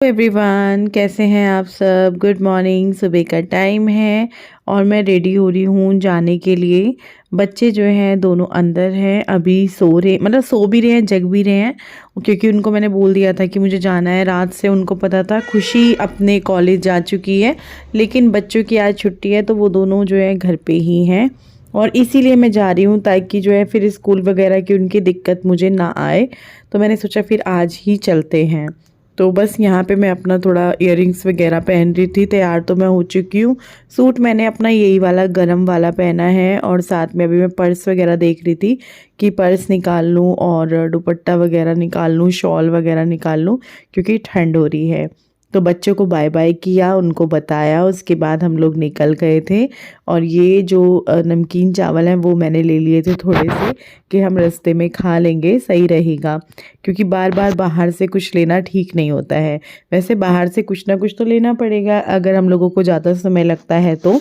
Everyone, कैसे हैं आप सब। Good morning. सुबह का टाइम है और मैं रेडी हो रही हूँ जाने के लिए। बच्चे जो हैं दोनों अंदर हैं, अभी सो रहे, मतलब सो भी रहे हैं, जग भी रहे हैं, क्योंकि उनको मैंने बोल दिया था कि मुझे जाना है। रात से उनको पता था। खुशी अपने कॉलेज जा चुकी है, लेकिन बच्चों की आज छुट्टी है, तो वो दोनों जो है घर पे ही हैं और इसीलिए मैं जा रही हूँ, ताकि जो है फिर स्कूल वगैरह की उनकी दिक्कत मुझे ना आए। तो मैंने सोचा फिर आज ही चलते हैं। तो बस यहाँ पे मैं अपना थोड़ा इयररिंग्स वगैरह पहन रही थी। तैयार तो मैं हो चुकी हूँ। सूट मैंने अपना यही वाला गरम वाला पहना है और साथ में अभी मैं पर्स वगैरह देख रही थी कि पर्स निकाल लूँ और दुपट्टा वगैरह निकाल लूँ, शॉल वगैरह निकाल लूँ, क्योंकि ठंड हो रही है। तो बच्चों को बाय बाय किया, उनको बताया, उसके बाद हम लोग निकल गए थे। और ये जो नमकीन चावल हैं वो मैंने ले लिए थे थोड़े से, कि हम रास्ते में खा लेंगे, सही रहेगा, क्योंकि बार बार बाहर से कुछ लेना ठीक नहीं होता है। वैसे बाहर से कुछ ना कुछ तो लेना पड़ेगा अगर हम लोगों को ज़्यादा समय लगता है तो,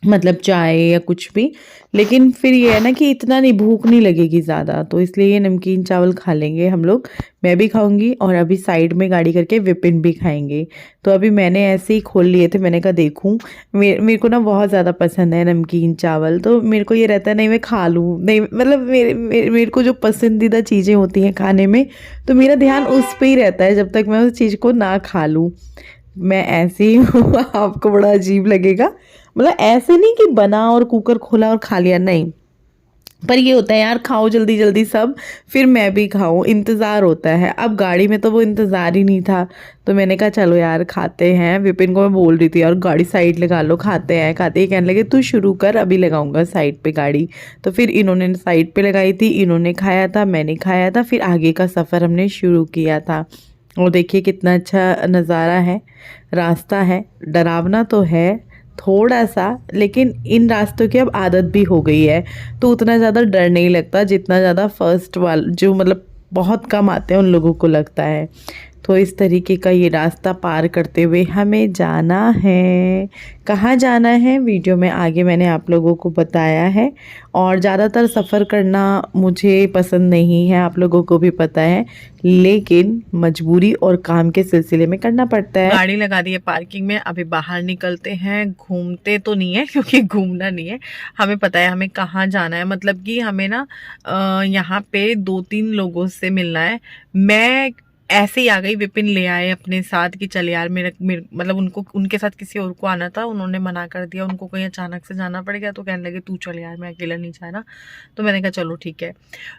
मतलब चाय या कुछ भी। लेकिन फिर ये है ना कि इतना नहीं, भूख नहीं लगेगी ज़्यादा, तो इसलिए ये नमकीन चावल खा लेंगे हम लोग। मैं भी खाऊंगी और अभी साइड में गाड़ी करके विपिन भी खाएंगे। तो अभी मैंने ऐसे ही खोल लिए थे, मैंने कहा देखूं, मेरे को ना बहुत ज़्यादा पसंद है नमकीन चावल। तो मेरे को ये रहता है नहीं मैं खा लूँ, नहीं मतलब मेरे को जो पसंदीदा चीज़ें होती हैं खाने में, तो मेरा ध्यान उस पर ही रहता है जब तक मैं उस चीज़ को ना खा लूँ। मैं ऐसे ही हूँ आपको बड़ा अजीब लगेगा, मतलब ऐसे नहीं कि बना और कुकर खोला और खा लिया, नहीं। पर ये होता है यार, खाओ जल्दी जल्दी सब, फिर मैं भी खाऊं, इंतज़ार होता है। अब गाड़ी में तो वो इंतज़ार ही नहीं था, तो मैंने कहा चलो यार खाते हैं। विपिन को मैं बोल रही थी यार गाड़ी साइड लगा लो, खाते हैं खाते ही। कहने लगे तू शुरू कर, अभी लगाऊंगा साइड पे गाड़ी। तो फिर इन्होंने साइड पे लगाई थी, इन्होंने खाया था, मैंने खाया था, फिर आगे का सफ़र हमने शुरू किया था। और देखिए कितना अच्छा नज़ारा है, रास्ता है, डरावना तो है थोड़ा सा, लेकिन इन रास्तों की अब आदत भी हो गई है, तो उतना ज़्यादा डर नहीं लगता जितना ज़्यादा फर्स्ट वाल जो मतलब बहुत कम आते हैं उन लोगों को लगता है। तो इस तरीके का ये रास्ता पार करते हुए हमें जाना है। कहाँ जाना है वीडियो में आगे मैंने आप लोगों को बताया है। और ज़्यादातर सफ़र करना मुझे पसंद नहीं है, आप लोगों को भी पता है, लेकिन मजबूरी और काम के सिलसिले में करना पड़ता है। गाड़ी लगा दी है पार्किंग में, अभी बाहर निकलते हैं। घूमते तो नहीं है, क्योंकि घूमना नहीं है, हमें पता है हमें कहाँ जाना है। मतलब कि हमें ना यहाँ पे 2-3 लोगों से मिलना है। मैं ऐसे ही आ गई, विपिन ले आए अपने साथ कि चल यार मेरे मतलब उनको, उनके साथ किसी और को आना था, उन्होंने मना कर दिया, उनको कहीं अचानक से जाना पड़ गया, तो कहने लगे तू चल यार, मैं अकेला नहीं जा रहा। तो मैंने कहा चलो ठीक है।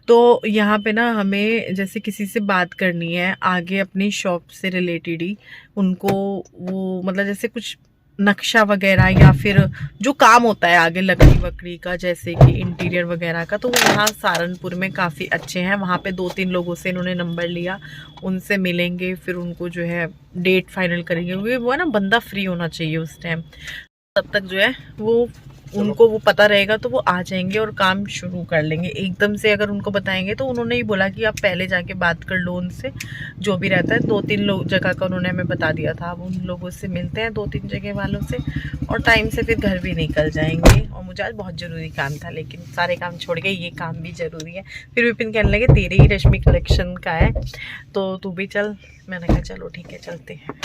तो यहाँ पे ना हमें जैसे किसी से बात करनी है आगे अपनी शॉप से रिलेटेड ही, उनको वो मतलब जैसे कुछ नक्शा वगैरह या फिर जो काम होता है आगे लकड़ी वकड़ी का, जैसे कि इंटीरियर वगैरह का, तो वो यहाँ सहारनपुर में काफ़ी अच्छे हैं। वहाँ पे 2-3 लोगों से इन्होंने नंबर लिया, उनसे मिलेंगे, फिर उनको जो है डेट फाइनल करेंगे, क्योंकि वो है ना बंदा फ्री होना चाहिए उस टाइम, तब तक जो है वो उनको वो पता रहेगा, तो वो आ जाएंगे और काम शुरू कर लेंगे। एकदम से अगर उनको बताएंगे, तो उन्होंने ही बोला कि आप पहले जाके बात कर लो उनसे, जो भी रहता है। 2-3 लोग जगह का उन्होंने हमें बता दिया था। अब उन लोगों से मिलते हैं, 2-3 जगह वालों से, और टाइम से फिर घर भी निकल जाएंगे। और मुझे आज बहुत ज़रूरी काम था, लेकिन सारे काम छोड़ के ये काम भी ज़रूरी है। फिर विपिन कहने लगे तेरे ही रश्मि कलेक्शन का है, तो तू भी चल। मैंने कहा चलो ठीक है चलते हैं।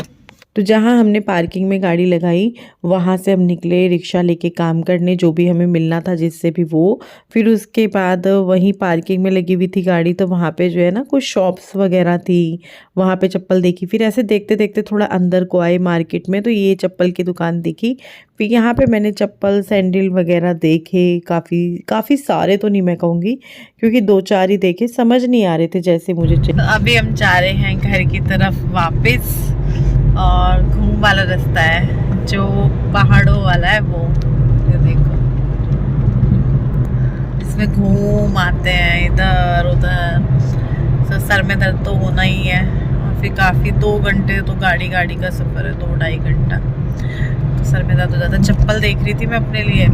तो जहाँ हमने पार्किंग में गाड़ी लगाई, वहाँ से हम निकले रिक्शा लेके काम करने, जो भी हमें मिलना था जिससे भी वो। फिर उसके बाद वहीं पार्किंग में लगी हुई थी गाड़ी, तो वहाँ पे जो है ना कुछ शॉप्स वगैरह थी, वहाँ पे चप्पल देखी। फिर ऐसे देखते देखते थोड़ा अंदर को आए मार्केट में, तो ये चप्पल की दुकान दिखी। फिर यहाँ पे मैंने चप्पल सैंडल वगैरह देखे, काफ़ी सारे तो नहीं मैं कहूँगी, क्योंकि 2-4 ही देखे, समझ नहीं आ रहे थे जैसे मुझे चाहिए। अभी हम जा रहे हैं घर की तरफ वापस, और घूम वाला रास्ता है जो पहाड़ों वाला है वो, ये देखो, इसमें घूम आते हैं इधर उधर। तो सर में दर्द तो होना ही है, और फिर काफ़ी 2 घंटे तो गाड़ी का सफ़र है, 2-2.5 घंटा, तो सर में दर्द हो जाता है। चप्पल देख रही थी मैं अपने लिए,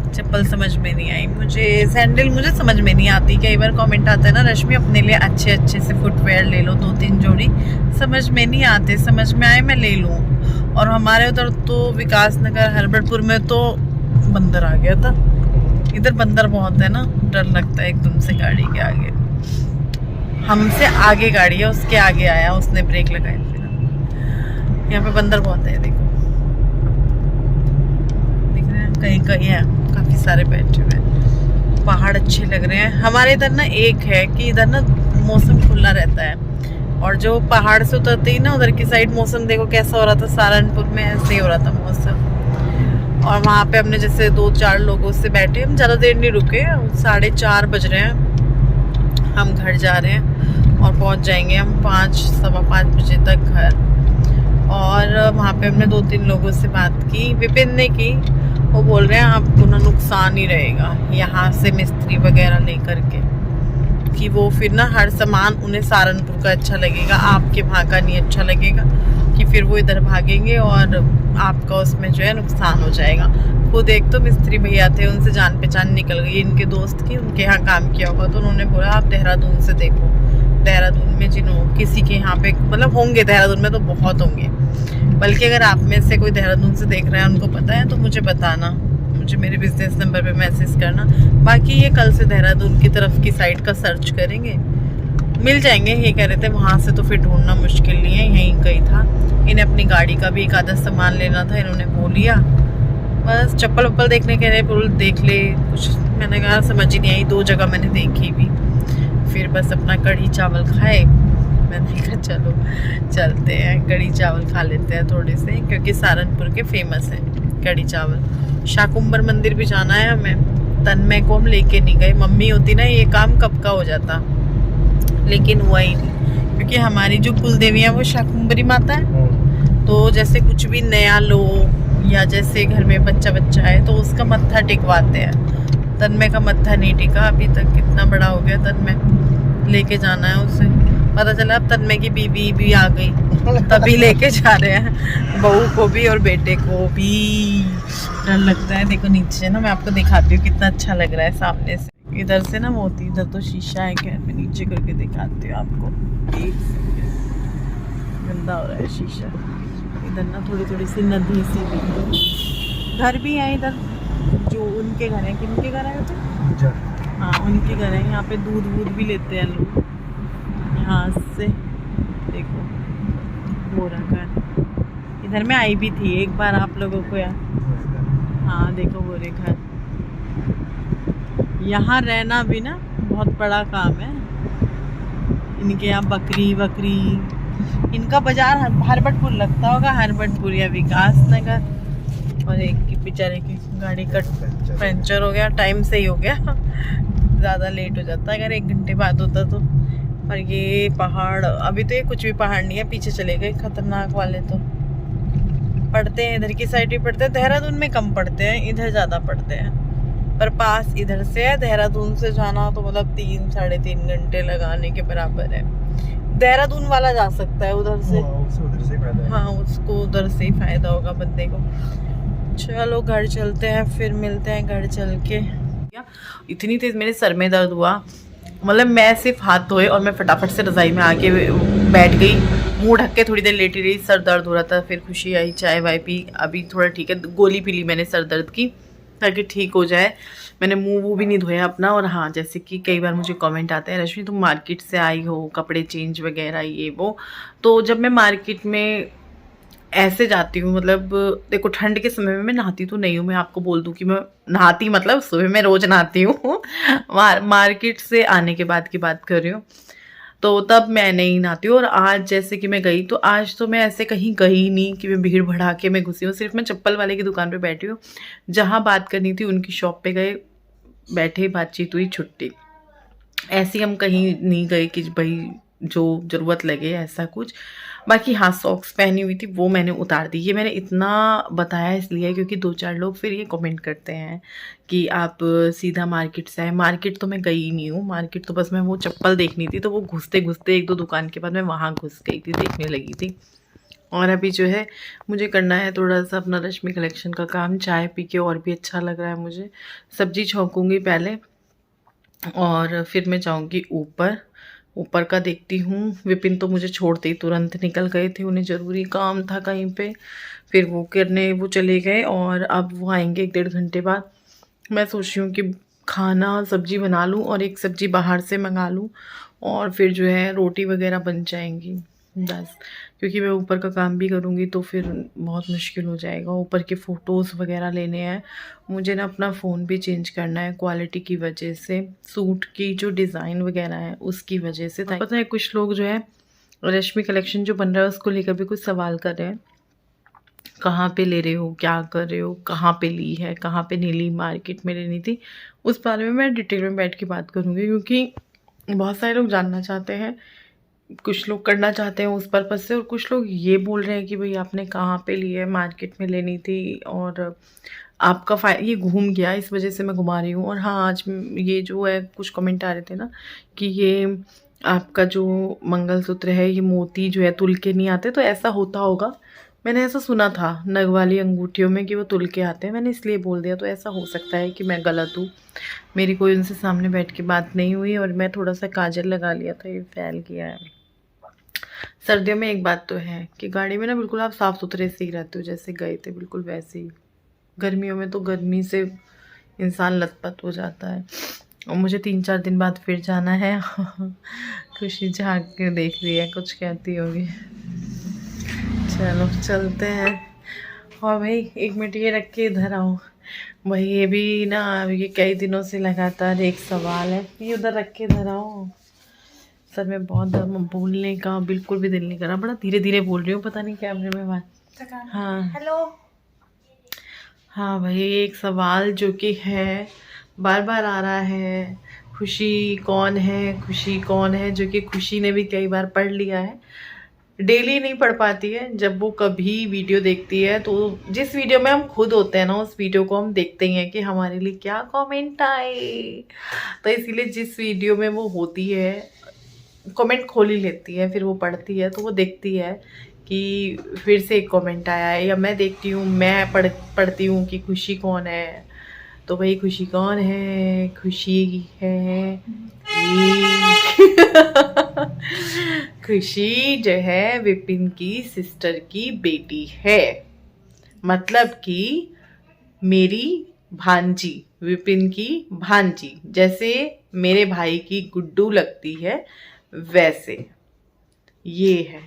चप्पल समझ में नहीं आई मुझे, सैंडल मुझे समझ में नहीं आती। कई बार कमेंट आता है ना रश्मि अपने लिए अच्छे से फुटवेयर ले लो, 2-3 जोड़ी, समझ में नहीं आते, समझ में आए मैं ले लूँ। और हमारे उधर तो विकास नगर हरबरपुर में तो बंदर आ गया था, इधर बंदर बहुत है ना, डर लगता है एकदम से गाड़ी के आगे। हमसे आगे गाड़ी है, उसके आगे आया, उसने ब्रेक लगाई, फिर यहाँ पे बंदर बहुत है, देखो दिख रहे हैं, कहीं कहीं है, काफी सारे बैठे हुए हैं। पहाड़ अच्छे लग रहे हैं। हमारे इधर ना एक है कि इधर ना मौसम खुला रहता है, और जो पहाड़ से उतरते ही ना उधर की साइड मौसम देखो कैसा हो रहा था, सहारनपुर में ऐसे ही हो रहा था मौसम। और वहाँ पे हमने जैसे 2-4 लोगों से बैठे, हम ज़्यादा देर नहीं रुके, 4:30 बज रहे हैं, हम घर जा रहे हैं और पहुँच जाएंगे हम 5-5:15 बजे तक घर। और वहाँ पे हमने 2-3 लोगों से बात की, विपिन ने की। वो बोल रहे हैं आपको ना नुकसान ही रहेगा यहाँ से मिस्त्री वगैरह लेकर के, कि वो फिर ना हर सामान उन्हें सहारनपुर का अच्छा लगेगा, आपके वहाँ का नहीं अच्छा लगेगा, कि फिर वो इधर भागेंगे और आपका उसमें जो है नुकसान हो जाएगा। खुद एक तो मिस्त्री भैया थे, उनसे जान पहचान निकल गई इनके दोस्त की, उनके यहाँ काम किया होगा, तो उन्होंने बोला आप देहरादून से देखो, देहरादून में जिन्हों किसी के यहाँ पे मतलब होंगे, देहरादून में तो बहुत होंगे, बल्कि अगर आप में से कोई देहरादून से देख रहा है, उनको पता है तो मुझे बताना, मुझे मेरे बिजनेस नंबर पे मैसेज करना। बाकी ये कल से देहरादून की तरफ की साइड का सर्च करेंगे, मिल जाएंगे। ये कह रहे थे वहाँ से तो फिर ढूंढना मुश्किल नहीं है, यहीं कहीं था। इन्हें अपनी गाड़ी का भी एक आधा सामान लेना था, इन्होंने वो लिया। बस चप्पल वप्पल देखने के लिए बोल देख ले कुछ, मैंने कहा समझ ही नहीं आई, 2 जगह मैंने देखी भी। फिर बस अपना कढ़ी चावल खाए, मैंने कहा चलो चलते हैं कढ़ी चावल खा लेते हैं थोड़े से, क्योंकि सहारनपुर के फेमस है कढ़ी चावल। शाकुंभर मंदिर भी जाना है हमें, तन्मय को हम लेके नहीं गए, मम्मी होती ना ये काम कब का हो जाता, लेकिन हुआ ही नहीं, क्योंकि हमारी जो कुल देवी है वो शाकुंभरी माता है। तो जैसे कुछ भी नया लो या जैसे घर में बच्चा है तो उसका मत्था टिकवाते हैं। तन्मय का मत्था नहीं टिका अभी तक, कितना बड़ा हो गया तन्मय, लेके जाना है उसे। पता चला अब तन्मय की बीवी भी आ गई, तभी लेके जा रहे हैं बहू को भी और बेटे को भी। डर लगता है, देखो नीचे ना मैं आपको दिखाती हूँ कितना अच्छा लग रहा है सामने से, इधर से ना मोती, इधर तो शीशा है, खैर मैं नीचे करके दिखाती हूँ आपको। गंदा हो रहा है शीशा। इधर ना थोड़ी सी नदी सी भी, घर भी है इधर, जो उनके घर हैं, किनके घर है उधर? हाँ उनके घर है। यहाँ पे दूध वूध भी लेते हैं लोग यहाँ से, देखो वो रखा है। इधर में आई भी थी एक बार आप लोगों को यार, हाँ देखो वो रेखा। यहाँ रहना भी ना बहुत बड़ा काम है। इनके यहाँ बकरी वकरी, इनका बाजार हरबटपुर लगता होगा, हरबटपुर या विकास नगर। और एक की बेचारे की गाड़ी का पंचर हो गया, टाइम से ही हो गया, ज़्यादा लेट हो जाता अगर 1 घंटे बाद होता तो। और ये पहाड़, अभी तो ये कुछ भी पहाड़ नहीं है, पीछे चले गए खतरनाक वाले तो पड़ते हैं, इधर की साइड भी पड़ते हैं, देहरादून में कम पड़ते हैं, इधर ज़्यादा पड़ते हैं। पर पास इधर से है, देहरादून से जाना तो मतलब 3-3.5 घंटे लगाने के बराबर है। देहरादून वाला जा सकता है उधर से, हाँ उसको उधर से ही फायदा होगा बंदे को। चलो घर चलते हैं, फिर मिलते हैं घर चल के। इतनी तेज मेरे सर में दर्द हुआ, मतलब मैं सिर्फ हाथ धोए और मैं फटाफट से रजाई में आके बैठ गई, मुंह ढक के थोड़ी देर लेटी रही, सर दर्द हो रहा था। फिर खुशी आई, चाय वाय पी, अभी थोड़ा ठीक है, गोली पी ली मैंने सर दर्द की ताकि ठीक हो जाए। मैंने मुंह वो भी नहीं धोया अपना। और हाँ, जैसे कि कई बार मुझे कमेंट आते हैं, रश्मि तुम मार्केट से आई हो, कपड़े चेंज वगैरह ये वो, तो जब मैं मार्केट में ऐसे जाती हूँ, मतलब देखो ठंड के समय में मैं नहाती तो नहीं हूँ, मैं आपको बोल दूँ कि मैं नहाती, मतलब सुबह मैं रोज़ नहाती हूँ मार्केट से आने के बाद की बात कर रही हूँ, तो तब मैं नहीं नहाती हूँ। और आज जैसे कि मैं गई, तो आज तो मैं ऐसे कहीं गई नहीं कि मैं भीड़ भड़ा के मैं घुसी हूँ, सिर्फ मैं चप्पल वाले की दुकान पे बैठी हूँ, जहाँ बात करनी थी उनकी शॉप पे गए, बैठे, बातचीत हुई, छुट्टी। ऐसे हम कहीं नहीं गए कि भाई जो ज़रूरत लगे ऐसा कुछ। बाकी हाँ, सॉक्स पहनी हुई थी वो मैंने उतार दी। ये मैंने इतना बताया इसलिए क्योंकि 2-4 लोग फिर ये कमेंट करते हैं कि आप सीधा मार्केट से आए। मार्केट तो मैं गई ही नहीं हूँ, मार्केट तो बस मैं वो चप्पल देखनी थी, तो वो घुसते घुसते 1-2 दुकान के बाद मैं वहाँ घुस गई थी, देखने लगी थी। और अभी जो है मुझे करना है थोड़ा सा अपना रश्मि कलेक्शन का काम, चाय पी के और भी अच्छा लग रहा है मुझे। सब्जी छौंकूँगी पहले और फिर मैं जाऊँगी ऊपर का देखती हूँ। विपिन तो मुझे छोड़ते ही तुरंत निकल गए थे, उन्हें ज़रूरी काम था कहीं पे, फिर वो करने वो चले गए और अब वो आएंगे 1-1.5 घंटे बाद। मैं सोच रही हूँ कि खाना सब्जी बना लूँ और एक सब्जी बाहर से मंगा लूँ और फिर जो है रोटी वगैरह बन जाएंगी। बस, क्योंकि मैं ऊपर का काम भी करूँगी तो फिर बहुत मुश्किल हो जाएगा। ऊपर के फ़ोटोज़ वगैरह लेने हैं, मुझे ना अपना फ़ोन भी चेंज करना है क्वालिटी की वजह से, सूट की जो डिज़ाइन वगैरह है उसकी वजह से। पता है कुछ लोग जो है रश्मि कलेक्शन जो बन रहा है उसको लेकर भी कुछ सवाल कर रहे हैं, कहाँ पे ले रहे हो, क्या कर रहे हो, कहाँ पे ली है, कहाँ पे नहीं ली, मार्केट में लेनी थी। उस बारे में मैं डिटेल में बैठ के बात करूँगी, क्योंकि बहुत सारे लोग जानना चाहते हैं, कुछ लोग करना चाहते हैं उस पर्पज़ से, और कुछ लोग ये बोल रहे हैं कि भाई आपने कहाँ पे ली है, मार्केट में लेनी थी और आपका ये घूम गया, इस वजह से मैं घुमा रही हूँ। और हाँ, आज ये जो है कुछ कमेंट आ रहे थे ना कि ये आपका जो मंगलसूत्र है ये मोती जो है तुल के नहीं आते, तो ऐसा होता होगा। मैंने ऐसा सुना था नग वाली अंगूठियों में कि वो तुल के आते हैं, मैंने इसलिए बोल दिया। तो ऐसा हो सकता है कि मैं गलत हूँ, मेरी कोई उनसे सामने बैठ के बात नहीं हुई, और मैं थोड़ा सा काजल लगा लिया था, ये फैल गया है। सर्दियों में एक बात तो है कि गाड़ी में ना बिल्कुल आप साफ़ सुथरे से ही रहते हो, जैसे गए थे बिल्कुल वैसे ही। गर्मियों में तो गर्मी से इंसान लथपथ हो जाता है, और मुझे 3-4 दिन बाद फिर जाना है। खुशी झाँक के देख रही है, कुछ कहती होगी। चलो चलते हैं। और भाई 1 मिनट ये रख के इधर आओ भाई, ये भी ना ये कई दिनों से लगातार एक सवाल है, ये उधर रख के इधर आओ। सर में बहुत दम, बोलने का बिल्कुल भी दिल नहीं कर रहा, बड़ा धीरे धीरे बोल रही हूँ, पता नहीं कैमरे में बात। हाँ हेलो। हाँ भाई, एक सवाल जो कि है बार बार आ रहा है, खुशी कौन है, खुशी कौन है, जो कि खुशी ने भी कई बार पढ़ लिया है। डेली नहीं पढ़ पाती है, जब वो कभी वीडियो देखती है तो जिस वीडियो में हम खुद होते हैं ना उस वीडियो को हम देखते ही हैं कि हमारे लिए क्या कमेंट आए। तो इसीलिए जिस वीडियो में वो होती है कमेंट खोल ही लेती है, फिर वो पढ़ती है तो वो देखती है कि फिर से एक कमेंट आया है, या मैं देखती हूँ, मैं पढ़ती हूँ कि खुशी कौन है। तो भाई खुशी कौन है, खुशी है खुशी जो है विपिन की सिस्टर की बेटी है, मतलब कि मेरी भांजी, विपिन की भांजी। जैसे मेरे भाई की गुड्डू लगती है वैसे ये है।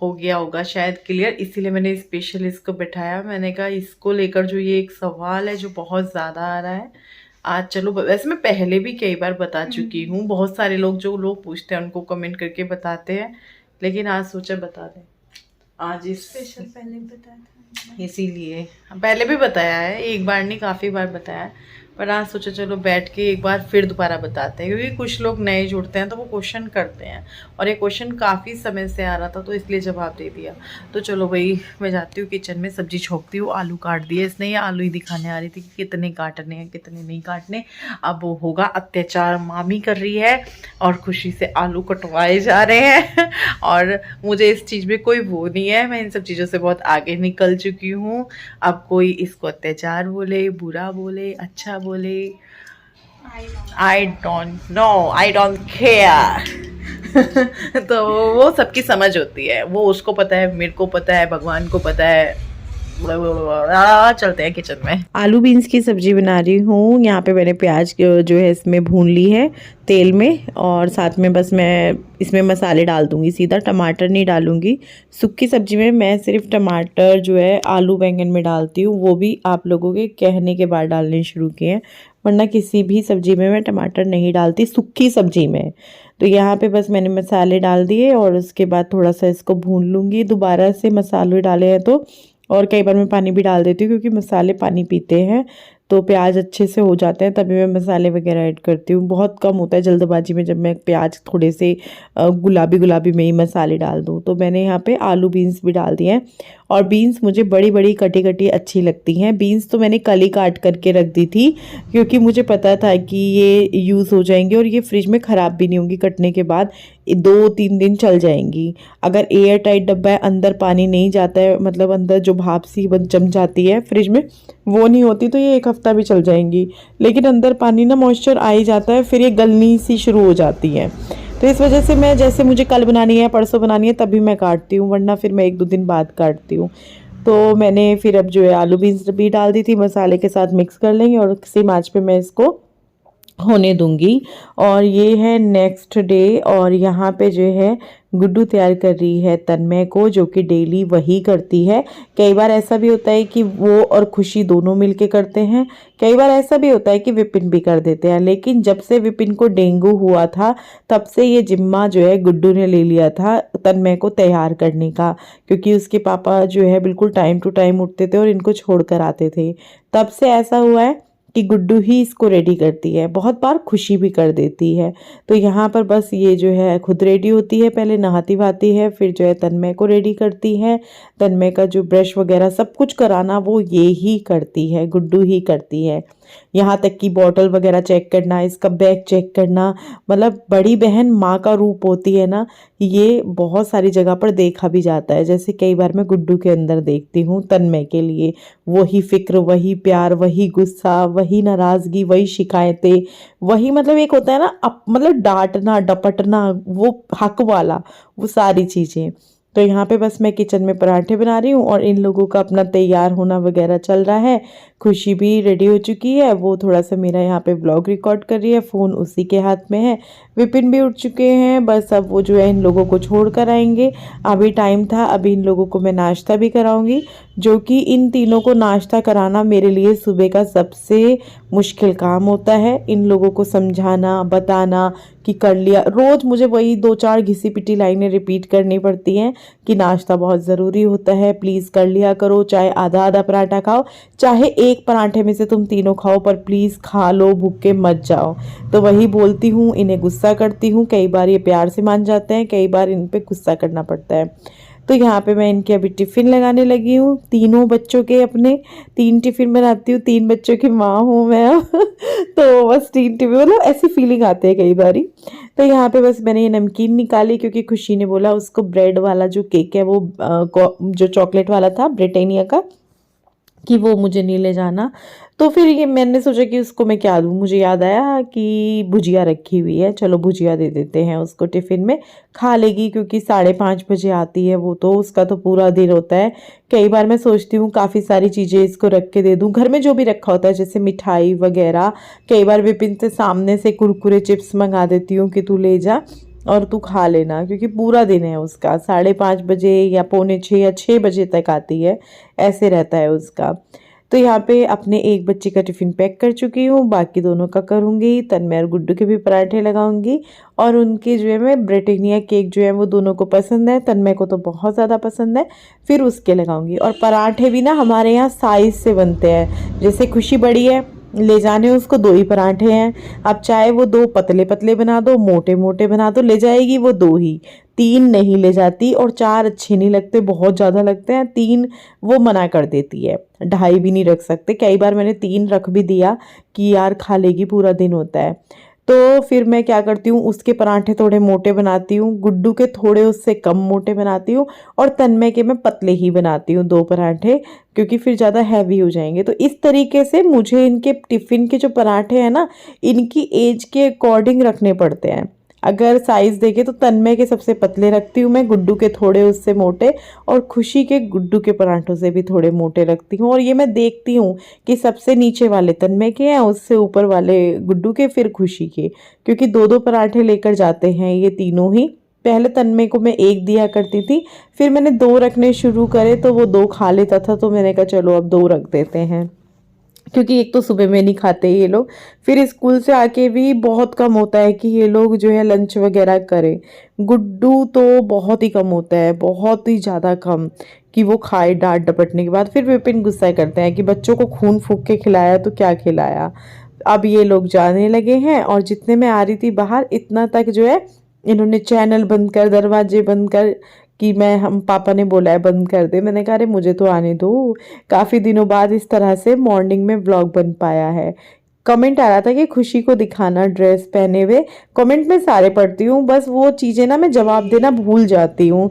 हो गया होगा शायद क्लियर, इसीलिए मैंने स्पेशल इसको बैठाया। मैंने कहा इसको लेकर जो ये एक सवाल है जो बहुत ज़्यादा आ रहा है आज, चलो वैसे मैं पहले भी कई बार बता चुकी हूँ, बहुत सारे लोग जो लोग पूछते हैं उनको कमेंट करके बताते हैं, लेकिन आज सोचा बता दें। आज इस स्पेशल पहले बताया था, इसीलिए पहले भी बताया है, एक बार नहीं काफ़ी बार बताया है, पर आज सोचा चलो बैठ के एक बार फिर दोबारा बताते हैं, क्योंकि कुछ लोग नए जुड़ते हैं तो वो क्वेश्चन करते हैं, और ये क्वेश्चन काफ़ी समय से आ रहा था तो इसलिए जवाब दे दिया। तो चलो भाई मैं जाती हूँ किचन में, सब्जी छोंकती हूँ। आलू काट दिए इसने, ये आलू ही दिखाने आ रही थी कि कितने काटने हैं कितने नहीं काटने। अब वो होगा अत्याचार, मामी कर रही है और खुशी से आलू कटवाए जा रहे हैं। और मुझे इस चीज़ में कोई वो नहीं है, मैं इन सब चीज़ों से बहुत आगे निकल चुकी हूँ। अब कोई इसको अत्याचार बोले, बुरा बोले, अच्छा बोले, I don't know, I don't care. तो वो सबकी समझ होती है, वो उसको पता है, मेरे को पता है, भगवान को पता है। चलते हैं किचन में। आलू बीन्स की सब्जी बना रही हूँ। यहाँ पे मैंने प्याज जो है इसमें भून ली है तेल में, और साथ में बस मैं इसमें मसाले डाल दूँगी सीधा, टमाटर नहीं डालूँगी। सूखी सब्जी में मैं सिर्फ टमाटर जो है आलू बैंगन में डालती हूँ, वो भी आप लोगों के कहने के बाद डालने शुरू किए हैं, वरना किसी भी सब्जी में मैं टमाटर नहीं डालती सूखी सब्जी में। तो यहाँ पे बस मैंने मसाले डाल दिए और उसके बाद थोड़ा सा इसको भून लूँगी। दोबारा से मसाले डाले हैं तो, और कई बार मैं पानी भी डाल देती हूँ क्योंकि मसाले पानी पीते हैं, तो प्याज अच्छे से हो जाते हैं तभी मैं मसाले वगैरह ऐड करती हूँ। बहुत कम होता है जल्दबाजी में जब मैं प्याज थोड़े से गुलाबी गुलाबी में ही मसाले डाल दूँ। तो मैंने यहाँ पे आलू बीन्स भी डाल दिए हैं, और बीन्स मुझे बड़ी बड़ी कटी कटी अच्छी लगती हैं। बीन्स तो मैंने कल ही काट करके रख दी थी क्योंकि मुझे पता था कि ये यूज़ हो जाएंगे और ये फ्रिज में ख़राब भी नहीं होंगी, कटने के बाद 2-3 दिन चल जाएंगी। अगर एयर टाइट डब्बा है, अंदर पानी नहीं जाता है, मतलब अंदर जो भाप सी जम जाती है फ्रिज में वो नहीं होती, तो ये 1 हफ्ता भी चल जाएंगी। लेकिन अंदर पानी ना मॉइस्चर आ ही जाता है, फिर ये गलनी सी शुरू हो जाती है। तो इस वजह से मैं जैसे मुझे कल बनानी है, परसों बनानी है, तभी मैं काटती हूँ, वरना फिर मैं 1-2 दिन बाद काटती हूँ। तो मैंने फिर अब जो है आलू बीन्स भी डाल दी थी, मसाले के साथ मिक्स कर लेंगे और सेम आंच पे मैं इसको होने दूंगी। और ये है नेक्स्ट डे, और यहाँ पे जो है गुड्डू तैयार कर रही है तन्मय को, जो कि डेली वही करती है। कई बार ऐसा भी होता है कि वो और खुशी दोनों मिलके करते हैं, कई बार ऐसा भी होता है कि विपिन भी कर देते हैं। लेकिन जब से विपिन को डेंगू हुआ था तब से ये जिम्मा जो है गुड्डू ने ले लिया था तन्मय को तैयार करने का, क्योंकि उसके पापा जो है बिल्कुल टाइम टू टाइम उठते थे और इनको छोड़ कर आते थे। तब से ऐसा हुआ है कि गुड्डू ही इसको रेडी करती है, बहुत बार खुशी भी कर देती है। तो यहाँ पर बस ये जो है खुद रेडी होती है, पहले नहाती वहाती है, फिर जो है तन्मय को रेडी करती है। तन्मय का जो ब्रश वगैरह सब कुछ कराना वो ये ही करती है, गुड्डू ही करती है। यहाँ तक कि बॉटल वगैरह चेक करना, इसका बैग चेक करना, मतलब बड़ी बहन माँ का रूप होती है ना, ये बहुत सारी जगह पर देखा भी जाता है। जैसे कई बार मैं गुड्डू के अंदर देखती हूँ तन्मय के लिए, वही फिक्र, वही प्यार, वही गुस्सा, वही नाराजगी, वही शिकायतें, वही मतलब एक होता है ना मतलब डांटना डपटना, वो हक वाला, वो सारी चीज़ें। तो यहाँ पे बस मैं किचन में पराठे बना रही हूँ और इन लोगों का अपना तैयार होना वगैरह चल रहा है। खुशी भी रेडी हो चुकी है, वो थोड़ा सा मेरा यहाँ पे व्लॉग रिकॉर्ड कर रही है, फ़ोन उसी के हाथ में है। विपिन भी उठ चुके हैं, बस अब वो जो है इन लोगों को छोड़ कर आएंगे। अभी टाइम था, अभी इन लोगों को मैं नाश्ता भी कराऊंगी, जो कि इन तीनों को नाश्ता कराना मेरे लिए सुबह का सबसे मुश्किल काम होता है। इन लोगों को समझाना, बताना कि कर लिया, रोज़ मुझे वही 2-4 घिसी पिटी लाइनें रिपीट करनी पड़ती हैं कि नाश्ता बहुत ज़रूरी होता है, प्लीज़ कर लिया करो, चाहे आधा आधा पराठा खाओ, चाहे एक पराठे में से तुम तीनों खाओ, पर प्लीज़ खा लो, भूखे मत जाओ। तो वही बोलती हूँ, इन्हें गुस्सा करती हूँ, कई बार ये प्यार से मान जाते हैं, कई बार इन पे गुस्सा करना पड़ता है। तो यहाँ पे मैं इनके अभी टिफ़िन लगाने लगी हूँ, तीनों बच्चों के अपने 3 टिफ़िन बनाती हूँ, 3 बच्चों की माँ हूँ मैं अब तो बस 3 टिफ़िन, मतलब ऐसी फीलिंग आती है कई बारी। तो यहाँ पे बस मैंने ये नमकीन निकाली, क्योंकि खुशी ने बोला उसको ब्रेड वाला जो केक है वो जो चॉकलेट वाला था ब्रिटानिया का, कि वो मुझे नहीं ले जाना। तो फिर ये मैंने सोचा कि उसको मैं क्या दूँ, मुझे याद आया कि भुजिया रखी हुई है, चलो भुजिया दे देते हैं उसको, टिफ़िन में खा लेगी, क्योंकि 5:30 बजे आती है वो, तो उसका तो पूरा दिन होता है। कई बार मैं सोचती हूँ काफ़ी सारी चीज़ें इसको रख के दे दूँ, घर में जो भी रखा होता है जैसे मिठाई वगैरह। कई बार विपिन से सामने से कुरकुरे चिप्स मंगा देती हूँ कि तू ले जा और तू खा लेना, क्योंकि पूरा दिन है उसका, 5:30 बजे या 5:45 या 6 बजे तक आती है, ऐसे रहता है उसका। तो यहाँ पे अपने एक बच्चे का टिफ़िन पैक कर चुकी हूँ, बाकी दोनों का करूँगी, तन्मय और गुड्डू के भी पराठे लगाऊंगी। और उनके जो है मैं ब्रिटानिया केक जो है वो दोनों को पसंद है, तन्मय को तो बहुत ज़्यादा पसंद है, फिर उसके लगाऊंगी। और पराठे भी ना हमारे यहाँ साइज़ से बनते हैं, जैसे खुशी बड़ी है, ले जाने उसको 2 ही पराठे हैं, अब चाहे वो 2 पतले पतले बना दो, मोटे मोटे बना दो, ले जाएगी वो 2 ही, 3 नहीं ले जाती, और 4 अच्छे नहीं लगते, बहुत ज़्यादा लगते हैं, 3 वो मना कर देती है, 2.5 भी नहीं रख सकते। कई बार मैंने 3 रख भी दिया कि यार खा लेगी, पूरा दिन होता है। तो फिर मैं क्या करती हूँ, उसके पराठे थोड़े मोटे बनाती हूँ, गुड्डू के थोड़े उससे कम मोटे बनाती हूँ, और तन्मय के मैं पतले ही बनाती हूँ 2 पराठे, क्योंकि फिर ज़्यादा हैवी हो जाएंगे। तो इस तरीके से मुझे इनके टिफ़िन के जो पराठे हैं ना, इनकी एज के अकॉर्डिंग रखने पड़ते हैं। अगर साइज़ देखें तो तन्मय के सबसे पतले रखती हूँ मैं, गुड्डू के थोड़े उससे मोटे, और खुशी के गुड्डू के पराठों से भी थोड़े मोटे रखती हूँ। और ये मैं देखती हूँ कि सबसे नीचे वाले तन्मय के हैं, उससे ऊपर वाले गुड्डू के, फिर खुशी के, क्योंकि 2-2 पराठे लेकर जाते हैं ये तीनों ही। पहले तन्मय को मैं 1 दिया करती थी, फिर मैंने 2 रखने शुरू करे तो वो 2 खा लेता था, तो मैंने कहा चलो अब 2 रख देते हैं, क्योंकि एक तो सुबह में नहीं खाते ये लोग, फिर स्कूल से आके भी बहुत कम होता है कि ये लोग जो है लंच वगैरह करें। गुड्डू तो बहुत ही कम होता है, बहुत ही ज़्यादा कम कि वो खाए डांट डपटने के बाद। फिर विपिन गुस्सा करते हैं कि बच्चों को खून फूंक के खिलाया तो क्या खिलाया। अब ये लोग जाने लगे हैं, और जितने मैं आ रही थी बाहर, इतना तक जो है इन्होंने चैनल बंद कर, दरवाजे बंद कर, कि हम पापा ने बोला है बंद कर दे। मैंने कहा अरे मुझे तो आने दो, काफ़ी दिनों बाद इस तरह से मॉर्निंग में व्लॉग बन पाया है। कमेंट आ रहा था कि खुशी को दिखाना ड्रेस पहने हुए, कमेंट में सारे पढ़ती हूँ, बस वो चीज़ें ना मैं जवाब देना भूल जाती हूँ।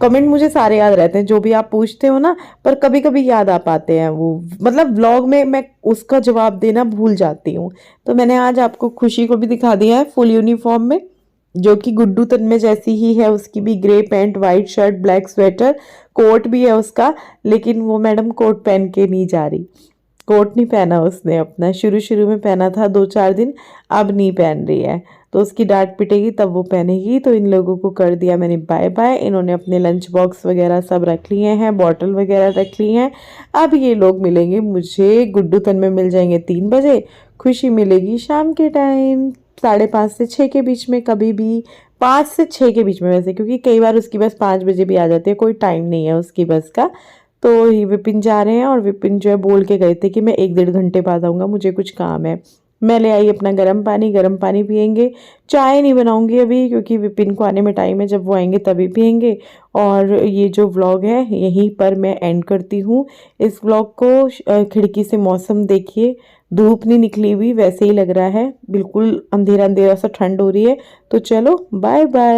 कमेंट मुझे सारे याद रहते हैं जो भी आप पूछते हो ना, पर कभी कभी याद आ पाते हैं वो, मतलब व्लॉग में मैं उसका जवाब देना भूल जाती हूँ। तो मैंने आज आपको खुशी को भी दिखा दिया है फुल यूनिफॉर्म में, जो कि गुड्डू तन्मय जैसी ही है, उसकी भी grey pant, white shirt, black sweater, coat भी है उसका, लेकिन वो मैडम कोट पहन के नहीं जा रही। कोट नहीं पहना उसने अपना, शुरू शुरू में पहना था 2-4 दिन, अब नहीं पहन रही है। तो उसकी डांट पिटेगी तब वो पहनेगी। तो इन लोगों को कर दिया मैंने बाय बाय। इन्होंने अपने लंच बॉक्स वगैरह सब रख लिए हैं, बॉटल वगैरह रख ली हैं। अब ये लोग मिलेंगे मुझे गुड्डू तन में, मिल जाएंगे 3 बजे। खुशी मिलेगी शाम के टाइम 5:30 से 6 के बीच में, कभी भी 5 से 6 के बीच में वैसे, क्योंकि कई बार उसकी बस 5 बजे भी आ जाती है, कोई टाइम नहीं है उसकी बस का। तो ये विपिन जा रहे हैं और विपिन जो है बोल के गए थे कि मैं 1-1.5 घंटे बाद आऊँगा, मुझे कुछ काम है। मैं ले आई अपना गर्म पानी पियेंगे। चाय नहीं बनाऊंगी अभी क्योंकि विपिन को आने में टाइम है, जब वो आएंगे तभी पियेंगे। और ये जो व्लॉग है यहीं पर मैं एंड करती हूँ। इस व्लॉग को खिड़की से मौसम देखिए, धूप नहीं निकली हुई, वैसे ही लग रहा है, बिल्कुल अंधेरा अंधेरा सा, ठंड हो रही है। तो चलो बाय बाय।